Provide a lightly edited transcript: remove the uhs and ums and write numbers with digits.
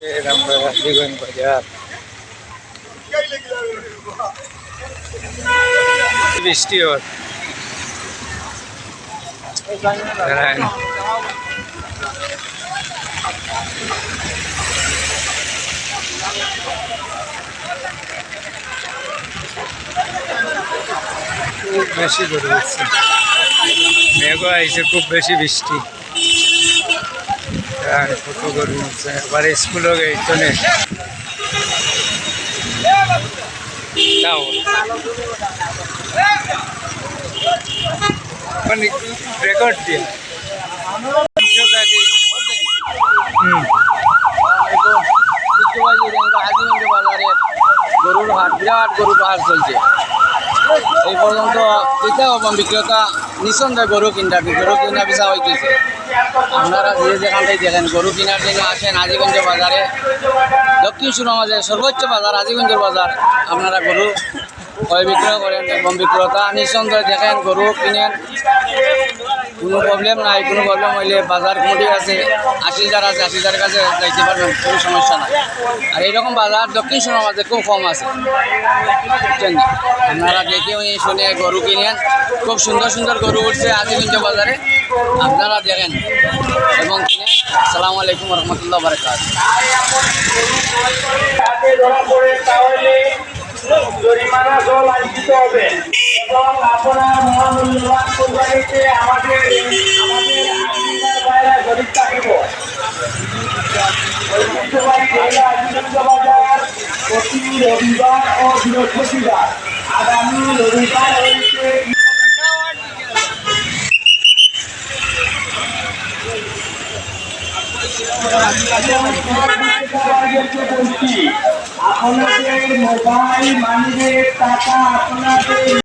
আমরা জীবন বাজার বৃষ্টি ওর খুব বেশি গরু হচ্ছে, মেঘও আইছে, খুব বেশি বৃষ্টি। ছোট গরু হচ্ছে, এবার স্কুলও গেছে রেকর্ড দিয়ে গরুর হাট, বিরাট গরু পাহাড় চলছে এই পর্যন্ত। এটাও বিক্রেতা নিঃসন্দেহে গরু কিনা পিছা হইতেছে। আপনারা যে যেখান থেকে দেখেন গরু কেনার জন্য আসেন হাজীগঞ্জ বাজারে, দক্ষিণ সুনামগঞ্জের সর্বোচ্চ বাজার হাজীগঞ্জের বাজার। আপনারা গরু ক্রয় বিক্রয় করেন এবং বিক্রেতা নিঃসন্দেহে দেখেন গরু কিনেন, কোনো প্রবলেম নাই। কোনো প্রবলেম হইলে বাজার কমিটি আছে, আশিলদার আছে, আশিলদারের কাছে যাইতে পারবেন, কোনো সমস্যা নাই। আর এইরকম বাজার দক্ষিণ সুনামগঞ্জে খুব কম আছে, বুঝছেন। আপনারা দেখে শুনে গরু কিনেন, খুব সুন্দর সুন্দর গরু উঠছে হাজীগঞ্জ বাজারে, আপনারা দেখেন এবং কিনেন। আসসালামু আলাইকুম রহমতুল্লাহ বারাকাতুহু। জরিমানা জল আয়োজিত হবে এবং আপনার মহামূল্যবান কোরবানিতে আমাদের বাইরে জড়িত থাকিব। ঐতিহ্যবাহী জেলা হাজীগঞ্জ বাজার প্রতি রবিবার ও বৃহস্পতিবার। আগামী রবিবার হইতে আপনাদের মোবাইল মানিব্যাগ টাকা আপনাদের